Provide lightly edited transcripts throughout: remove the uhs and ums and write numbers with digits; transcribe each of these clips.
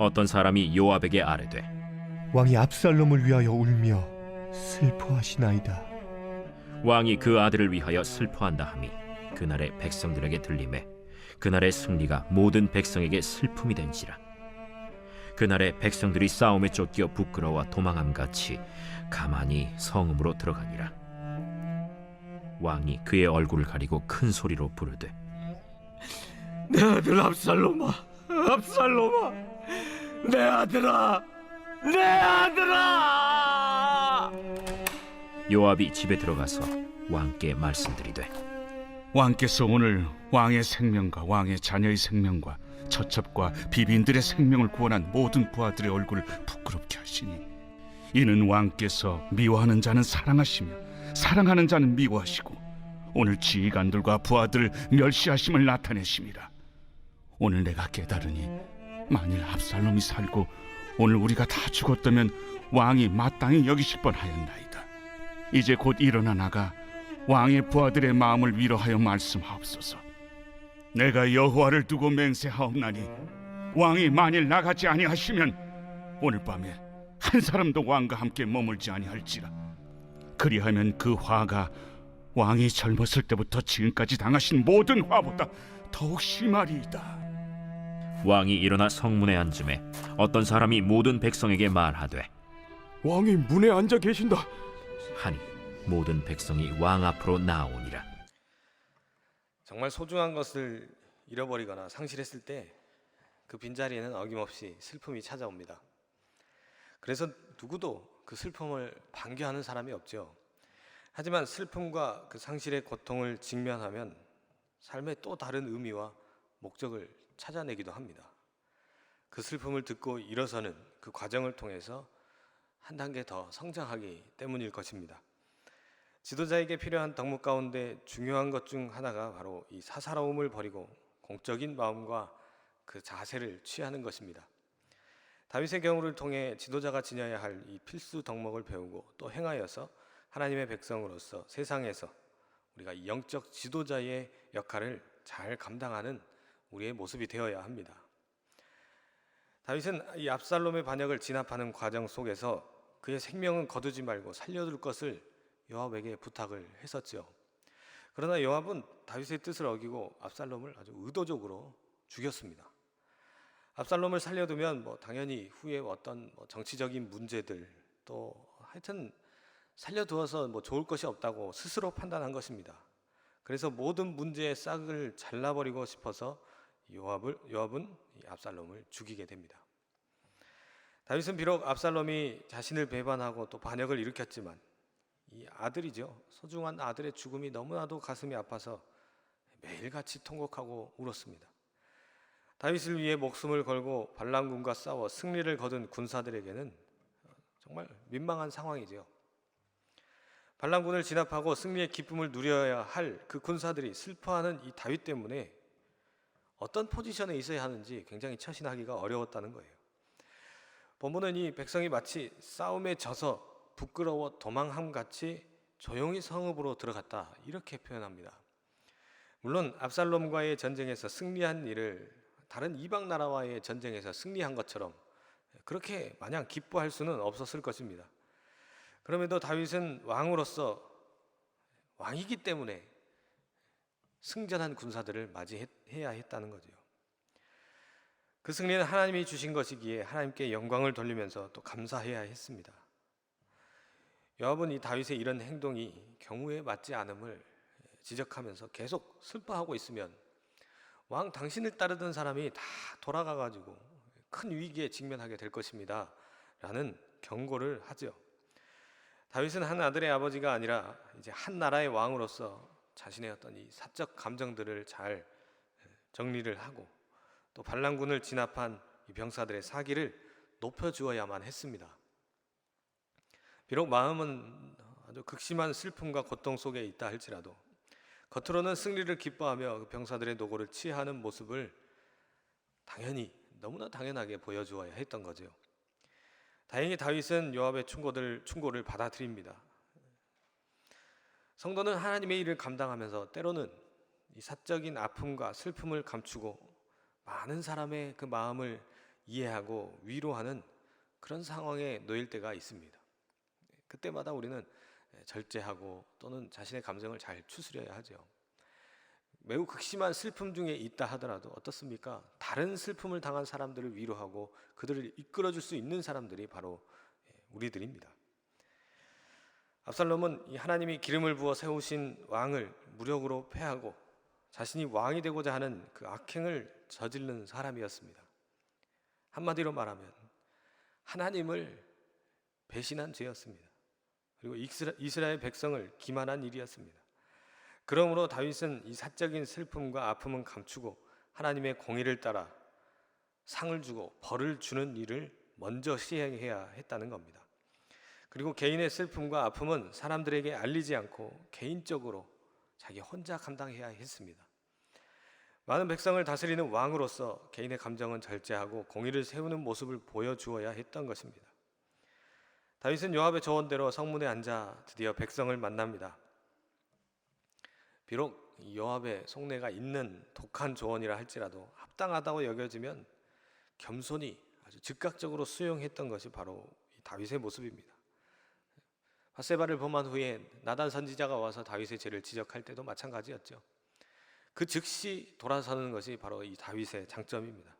어떤 사람이 요압에게 아뢰되 왕이 압살롬을 위하여 울며 슬퍼하시나이다. 왕이 그 아들을 위하여 슬퍼한다 함이 그날의 백성들에게 들리매 그날의 승리가 모든 백성에게 슬픔이 된지라. 그날의 백성들이 싸움에 쫓겨 부끄러워 도망함같이 가만히 성읍으로 들어가니라. 왕이 그의 얼굴을 가리고 큰 소리로 부르되 내 아들 압살롬아, 압살롬아, 내 아들아, 내 아들아! 요압이 집에 들어가서 왕께 말씀드리되 왕께서 오늘 왕의 생명과 왕의 자녀의 생명과 처첩과 비빈들의 생명을 구원한 모든 부하들의 얼굴을 부끄럽게 하시니 이는 왕께서 미워하는 자는 사랑하시며 사랑하는 자는 미워하시고 오늘 지휘관들과 부하들을 멸시하심을 나타내심이라. 오늘 내가 깨달으니 만일 압살롬이 살고 오늘 우리가 다 죽었다면 왕이 마땅히 여기실 뻔하였나이다. 이제 곧 일어나 나가 왕의 부하들의 마음을 위로하여 말씀하옵소서. 내가 여호와를 두고 맹세하옵나니 왕이 만일 나가지 아니하시면 오늘 밤에 한 사람도 왕과 함께 머물지 아니할지라. 그리하면 그 화가 왕이 젊었을 때부터 지금까지 당하신 모든 화보다 더욱 심하리이다. 왕이 일어나 성문에 앉음에 어떤 사람이 모든 백성에게 말하되 왕이 문에 앉아 계신다. 하니 모든 백성이 왕 앞으로 나오니라. 정말 소중한 것을 잃어버리거나 상실했을 때 그 빈자리에는 어김없이 슬픔이 찾아옵니다. 그래서 누구도 그 슬픔을 반겨하는 사람이 없죠. 하지만 슬픔과 그 상실의 고통을 직면하면 삶의 또 다른 의미와 목적을 찾아내기도 합니다. 그 슬픔을 듣고 일어서는 그 과정을 통해서 한 단계 더 성장하기 때문일 것입니다. 지도자에게 필요한 덕목 가운데 중요한 것 중 하나가 바로 이 사사로움을 버리고 공적인 마음과 그 자세를 취하는 것입니다. 다윗의 경우를 통해 지도자가 지녀야 할 이 필수 덕목을 배우고 또 행하여서 하나님의 백성으로서 세상에서 우리가 이 영적 지도자의 역할을 잘 감당하는 우리의 모습이 되어야 합니다. 다윗은 이 압살롬의 반역을 진압하는 과정 속에서 그의 생명은 거두지 말고 살려둘 것을 요압에게 부탁을 했었죠. 그러나 요압은 다윗의 뜻을 어기고 압살롬을 아주 의도적으로 죽였습니다. 압살롬을 살려두면 당연히 후에 어떤 정치적인 문제들 또 하여튼 살려두어서 좋을 것이 없다고 스스로 판단한 것입니다. 그래서 모든 문제의 싹을 잘라버리고 싶어서 요압은 압살롬을 죽이게 됩니다. 다윗은 비록 압살롬이 자신을 배반하고 또 반역을 일으켰지만 이 아들이죠. 소중한 아들의 죽음이 너무나도 가슴이 아파서 매일같이 통곡하고 울었습니다. 다윗을 위해 목숨을 걸고 발람군과 싸워 승리를 거둔 군사들에게는 정말 민망한 상황이죠. 발람군을 진압하고 승리의 기쁨을 누려야 할 그 군사들이 슬퍼하는 이 다윗 때문에 어떤 포지션에 있어야 하는지 굉장히 처신하기가 어려웠다는 거예요. 본문은 이 백성이 마치 싸움에 져서 부끄러워 도망함같이 조용히 성읍으로 들어갔다 이렇게 표현합니다. 물론 압살롬과의 전쟁에서 승리한 일을 다른 이방 나라와의 전쟁에서 승리한 것처럼 그렇게 마냥 기뻐할 수는 없었을 것입니다. 그럼에도 다윗은 왕으로서 왕이기 때문에 승전한 군사들을 맞이해야 했다는 거죠. 그 승리는 하나님이 주신 것이기에 하나님께 영광을 돌리면서 또 감사해야 했습니다. 요압은 이 다윗의 이런 행동이 경우에 맞지 않음을 지적하면서 계속 슬퍼하고 있으면 왕 당신을 따르던 사람이 다 돌아가가지고 큰 위기에 직면하게 될 것입니다 라는 경고를 하죠. 다윗은 한 아들의 아버지가 아니라 이제 한 나라의 왕으로서 자신의 어떤 이 사적 감정들을 잘 정리를 하고 또 반란군을 진압한 이 병사들의 사기를 높여주어야만 했습니다. 비록 마음은 아주 극심한 슬픔과 고통 속에 있다 할지라도 겉으로는 승리를 기뻐하며 그 병사들의 노고를 치하하는 모습을 당연히 너무나 당연하게 보여주어야 했던 거죠. 다행히 다윗은 요압의 충고를 받아들입니다. 성도는 하나님의 일을 감당하면서 때로는 이 사적인 아픔과 슬픔을 감추고 많은 사람의 그 마음을 이해하고 위로하는 그런 상황에 놓일 때가 있습니다. 그때마다 우리는 절제하고 또는 자신의 감정을 잘 추스려야 하죠. 매우 극심한 슬픔 중에 있다 하더라도 어떻습니까? 다른 슬픔을 당한 사람들을 위로하고 그들을 이끌어줄 수 있는 사람들이 바로 우리들입니다. 압살롬은 이 하나님이 기름을 부어 세우신 왕을 무력으로 패하고 자신이 왕이 되고자 하는 그 악행을 저지른 사람이었습니다. 한마디로 말하면 하나님을 배신한 죄였습니다. 그리고 이스라엘 백성을 기만한 일이었습니다. 그러므로 다윗은 이 사적인 슬픔과 아픔은 감추고 하나님의 공의를 따라 상을 주고 벌을 주는 일을 먼저 시행해야 했다는 겁니다. 그리고 개인의 슬픔과 아픔은 사람들에게 알리지 않고 개인적으로 자기 혼자 감당해야 했습니다. 많은 백성을 다스리는 왕으로서 개인의 감정은 절제하고 공의를 세우는 모습을 보여주어야 했던 것입니다. 다윗은 요압의 조언대로 성문에 앉아 드디어 백성을 만납니다. 비록 요압의 속내가 있는 독한 조언이라 할지라도 합당하다고 여겨지면 겸손히 아주 즉각적으로 수용했던 것이 바로 다윗의 모습입니다. 밧세바를 범한 후에 나단 선지자가 와서 다윗의 죄를 지적할 때도 마찬가지였죠. 그 즉시 돌아서는 것이 바로 이 다윗의 장점입니다.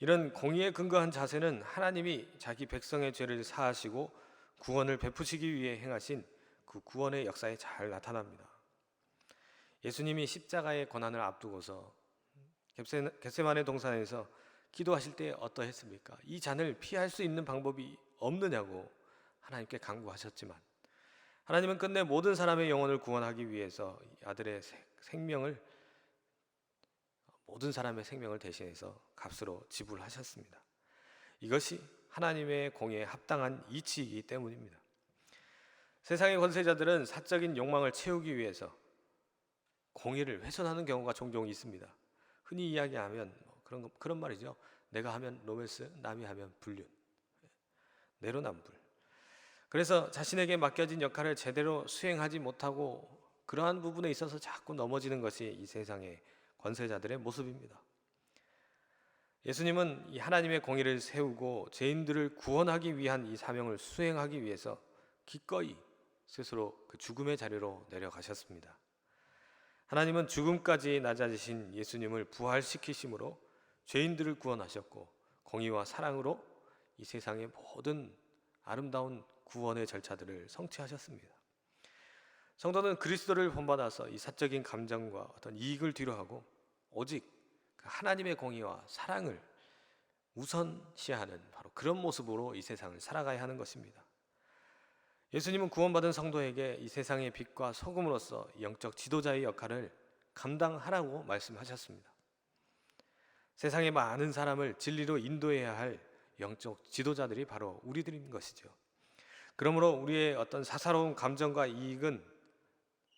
이런 공의에 근거한 자세는 하나님이 자기 백성의 죄를 사하시고 구원을 베푸시기 위해 행하신 그 구원의 역사에 잘 나타납니다. 예수님이 십자가의 고난을 앞두고서 겟세마네 동산에서 기도하실 때 어떠했습니까? 이 잔을 피할 수 있는 방법이 없느냐고 하나님께 간구하셨지만 하나님은 끝내 모든 사람의 영혼을 구원하기 위해서 아들의 생명을 모든 사람의 생명을 대신해서 값으로 지불하셨습니다. 이것이 하나님의 공의에 합당한 이치이기 때문입니다. 세상의 권세자들은 사적인 욕망을 채우기 위해서 공의를 훼손하는 경우가 종종 있습니다. 흔히 이야기하면 그런 말이죠. 내가 하면 로맨스, 남이 하면 불륜, 내로남불. 그래서 자신에게 맡겨진 역할을 제대로 수행하지 못하고 그러한 부분에 있어서 자꾸 넘어지는 것이 이 세상의 권세자들의 모습입니다. 예수님은 이 하나님의 공의를 세우고 죄인들을 구원하기 위한 이 사명을 수행하기 위해서 기꺼이 스스로 그 죽음의 자리로 내려가셨습니다. 하나님은 죽음까지 낮아지신 예수님을 부활시키심으로 죄인들을 구원하셨고 공의와 사랑으로 이 세상의 모든 아름다운 구원의 절차들을 성취하셨습니다. 성도는 그리스도를 본받아서 이 사적인 감정과 어떤 이익을 뒤로하고 오직 그 하나님의 공의와 사랑을 우선시하는 바로 그런 모습으로 이 세상을 살아가야 하는 것입니다. 예수님은 구원받은 성도에게 이 세상의 빛과 소금으로서 영적 지도자의 역할을 감당하라고 말씀하셨습니다. 세상의 많은 사람을 진리로 인도해야 할 영적 지도자들이 바로 우리들인 것이죠. 그러므로 우리의 어떤 사사로운 감정과 이익은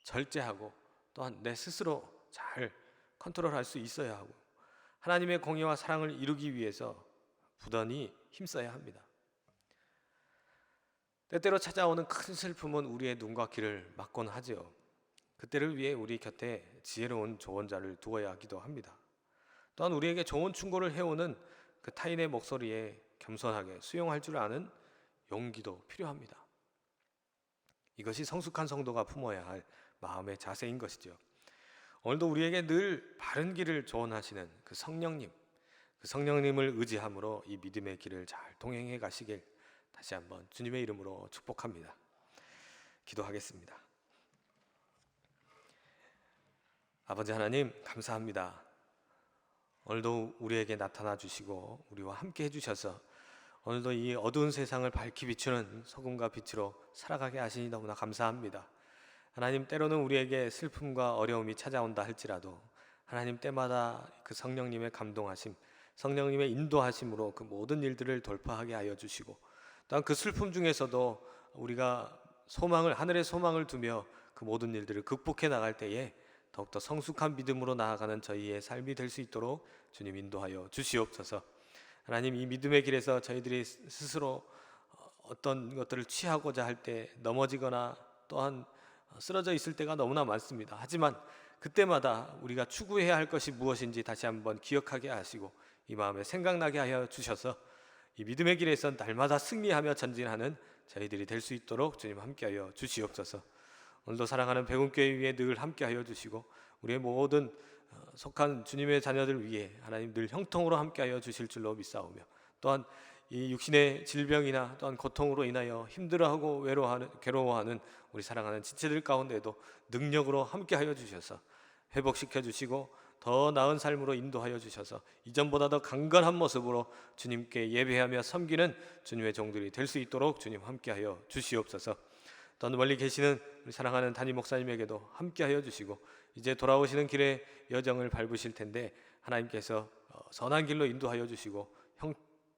절제하고 또한 내 스스로 잘 컨트롤할 수 있어야 하고 하나님의 공의와 사랑을 이루기 위해서 부단히 힘써야 합니다. 때때로 찾아오는 큰 슬픔은 우리의 눈과 귀를 막곤 하지요. 그때를 위해 우리 곁에 지혜로운 조언자를 두어야 하기도 합니다. 또한 우리에게 좋은 충고를 해오는 그 타인의 목소리에 겸손하게 수용할 줄 아는 용기도 필요합니다. 이것이 성숙한 성도가 품어야 할 마음의 자세인 것이죠. 오늘도 우리에게 늘 바른 길을 조언하시는 그 성령님을 의지함으로 이 믿음의 길을 잘 동행해 가시길 다시 한번 주님의 이름으로 축복합니다. 기도하겠습니다. 아버지 하나님 감사합니다. 오늘도 우리에게 나타나 주시고 우리와 함께 해주셔서 오늘도 이 어두운 세상을 밝히 비추는 소금과 빛으로 살아가게 하시니 너무나 감사합니다. 하나님 때로는 우리에게 슬픔과 어려움이 찾아온다 할지라도 하나님 때마다 그 성령님의 감동하심, 성령님의 인도하심으로 그 모든 일들을 돌파하게 하여 주시고 또한 그 슬픔 중에서도 우리가 하늘의 소망을 두며 그 모든 일들을 극복해 나갈 때에 더욱더 성숙한 믿음으로 나아가는 저희의 삶이 될 수 있도록 주님 인도하여 주시옵소서. 하나님 이 믿음의 길에서 저희들이 스스로 어떤 것들을 취하고자 할 때 넘어지거나 또한 쓰러져 있을 때가 너무나 많습니다. 하지만 그때마다 우리가 추구해야 할 것이 무엇인지 다시 한번 기억하게 하시고 이 마음에 생각나게 하여 주셔서 이 믿음의 길에서 날마다 승리하며 전진하는 저희들이 될 수 있도록 주님 함께하여 주시옵소서. 오늘도 사랑하는 백운교회 위에 늘 함께하여 주시고 우리의 모든 속한 주님의 자녀들 위해 하나님 늘 형통으로 함께하여 주실 줄로 믿사오며, 또한 이 육신의 질병이나 또한 고통으로 인하여 힘들어하고 괴로워하는 우리 사랑하는 지체들 가운데도 능력으로 함께하여 주셔서 회복시켜 주시고 더 나은 삶으로 인도하여 주셔서 이전보다 더 강건한 모습으로 주님께 예배하며 섬기는 주님의 종들이 될 수 있도록 주님 함께하여 주시옵소서. 또 멀리 계시는 우리 사랑하는 담임 목사님에게도 함께하여 주시고 이제 돌아오시는 길에 여정을 밟으실 텐데 하나님께서 선한 길로 인도하여 주시고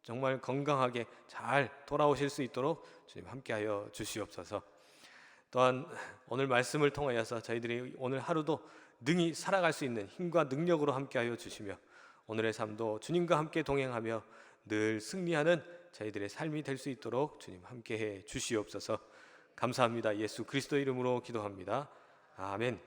정말 건강하게 잘 돌아오실 수 있도록 주님 함께하여 주시옵소서. 또한 오늘 말씀을 통하여서 저희들이 오늘 하루도 능히 살아갈 수 있는 힘과 능력으로 함께하여 주시며 오늘의 삶도 주님과 함께 동행하며 늘 승리하는 저희들의 삶이 될 수 있도록 주님 함께해 주시옵소서. 감사합니다. 예수 그리스도 이름으로 기도합니다. 아멘.